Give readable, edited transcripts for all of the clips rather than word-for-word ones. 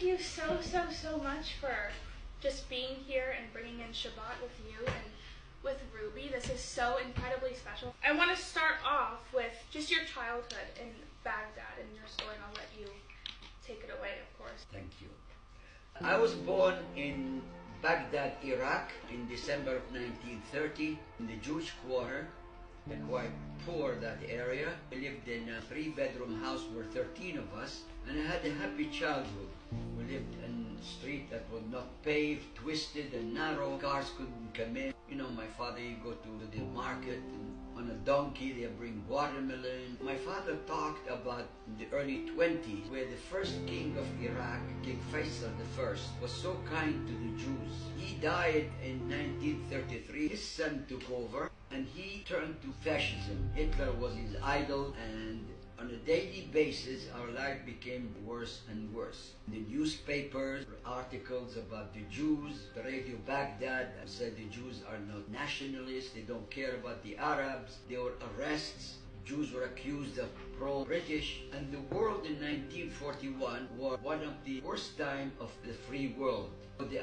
thank you so much for just being here and bringing in Shabbat with you and with Ruby. This is so incredibly special. I want to start off with just your childhood in Baghdad and your story, and I'll let you take it away, of course. Thank you. I was born in Baghdad, Iraq in December of 1930 in the Jewish quarter. Quite poor, that area. We lived in a 3-bedroom house, were 13 of us, and I had a happy childhood. We lived in a street that was not paved, twisted and narrow. Cars couldn't come in. You know, my father, he'd go to the market and on a donkey, they bring watermelon. My father talked about the early 20s, where the first king of Iraq, King Faisal I, was so kind to the Jews. He died in 1933. His son took over, and he turned to fascism. Hitler was his idol, and on a daily basis, our life became worse and worse. The newspapers, articles about the Jews, the Radio Baghdad said the Jews are not nationalists, they don't care about the Arabs. There were arrests. Jews were accused of pro-British, and the world in 1941 was one of the worst times of the free world.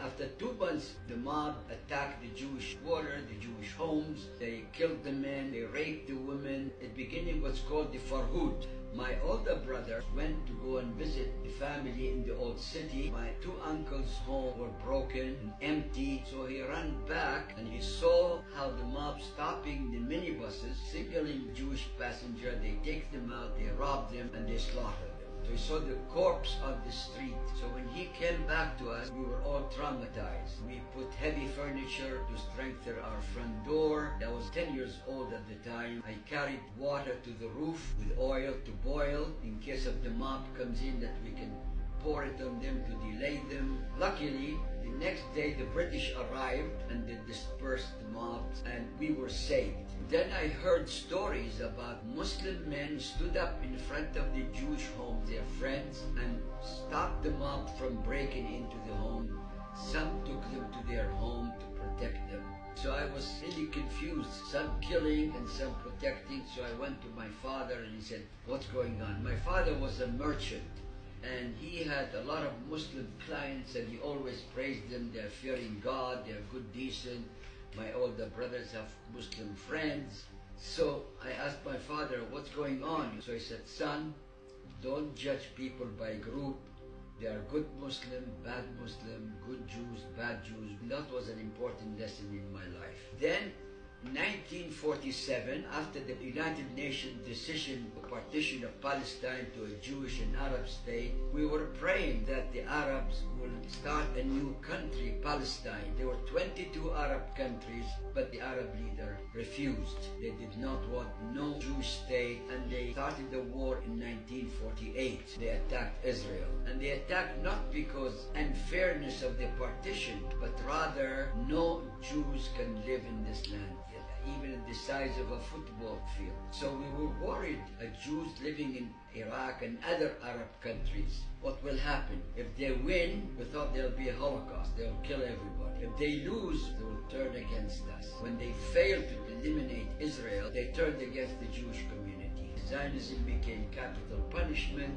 After 2 months, the mob attacked the Jewish quarter, the Jewish homes. They killed the men, they raped the women. It began what's called the Farhud. My older brother went to go and visit the family in the old city. My 2 uncles' homes were broken and empty, so he ran back and he saw how the mob stopping the minibuses, signaling Jewish passengers. They take them out, they rob them, and they slaughter them. So he saw the corpse on the street. So when he came back to us, we were all traumatized. We put heavy furniture to strengthen our front door. I was 10 years old at the time. I carried water to the roof with oil to boil in case of the mob comes in, that we can pour it on them to delay them. Luckily, the next day the British arrived and they dispersed the mobs and we were saved. Then I heard stories about Muslim men who stood up in front of the Jewish homes, their friends, and stopped the mob from breaking into the home. Some took them to their home to protect them. So I was really confused, some killing and some protecting. So I went to my father and he said, "What's going on?" My father was a merchant, and he had a lot of Muslim clients, and he always praised them. They're fearing God, they're good, decent. My older brothers have Muslim friends. So I asked my father, "What's going on?" So he said, "Son, don't judge people by group. There are good Muslim, bad Muslim, good Jews, bad Jews." That was an important lesson in my life. Then 1947, after the United Nations decision to partition of Palestine to a Jewish and Arab state, we were praying that the Arabs will start a new country, Palestine. There were 22 Arab countries, but the Arab leader refused. They did not want no Jewish state, and they started the war in 1948. They attacked Israel. And they attacked not because unfairness of the partition, but rather no Jews can live in this land, even the size of a football field. So we were worried, Jews living in Iraq and other Arab countries, what will happen? If they win, we thought there'll be a Holocaust, they'll kill everybody. If they lose, they will turn against us. When they failed to eliminate Israel, they turned against the Jewish community. Zionism became capital punishment,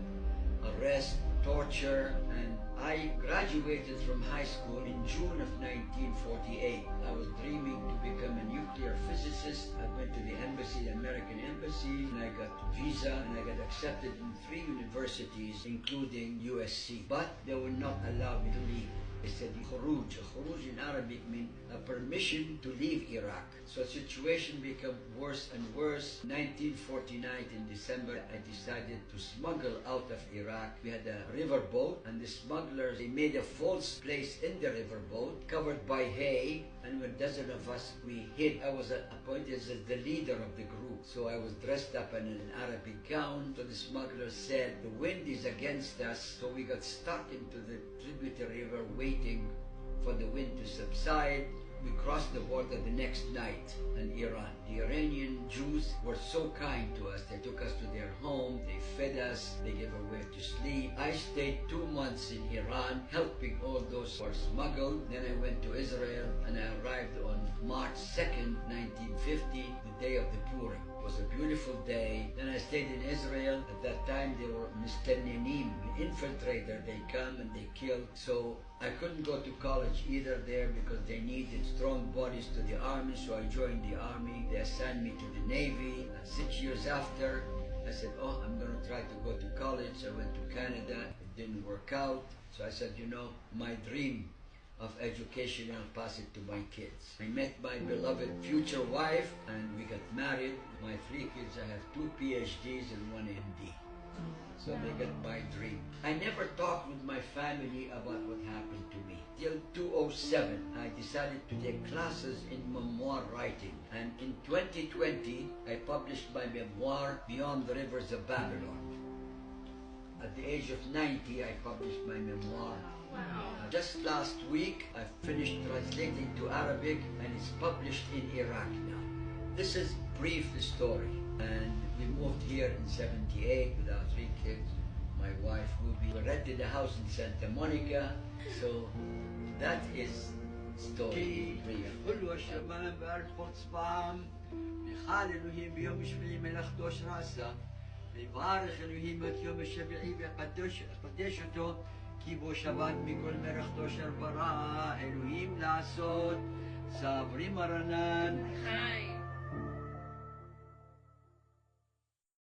arrest, torture, and I graduated from high school in June of 1948. I was dreaming to become a nuclear physicist. I went to the embassy, the American embassy, and I got a visa, and I got accepted in 3 universities, including USC. But they would not allow me to leave. They said, khuruj. Khuruj in Arabic means a permission to leave Iraq. So the situation became worse and worse. 1949 in December, I decided to smuggle out of Iraq. We had a river boat, and the smugglers, they made a false place in the river boat, covered by hay, and a dozen of us, we hid. I was appointed as the leader of the group. So I was dressed up in an Arabic gown. So the smugglers said, the wind is against us. So we got stuck into the tributary river, waiting for the wind to subside. We crossed the border the next night in Iran. The Iranian Jews were so kind to us. They took us to their home, they fed us, they gave us where to sleep. I stayed 2 months in Iran, helping all those who were smuggled. Then I went to Israel, and I arrived on March 2nd, 1950, the day of the Purim. It was a beautiful day. Then I stayed in Israel. At that time, they were Mistanenim, infiltrator. They come and they kill. So I couldn't go to college either there because they needed strong bodies to the army. So I joined the army. They assigned me to the Navy. 6 years after, I said, oh, I'm going to try to go to college. I went to Canada. It didn't work out. So I said, you know, my dream of education, I'll pass it to my kids. I met my beloved future wife and we got married. My 3 kids, I have 2 PhDs and 1 MD. So they got my dream. I never talked with my family about what happened to me. Till 2007, I decided to take classes in memoir writing. And in 2020, I published my memoir, Beyond the Rivers of Babylon. At the age of 90, I published my memoir. Wow. Just last week, I finished translating to Arabic and it's published in Iraq now. This is brief story. And we moved here in 78 with our 3 kids. My wife Ruby. We rented a house in Santa Monica. So that is story. كل الشمال بأرفض بعم بخال إلهيم بيوم شبعي ملخدوش راسا ببارخ إلهيم يوم الشبعي بقدشته كيبو شبات بكل مرخدوش البراء إلهيم لعصوت صابري مرنان Hi.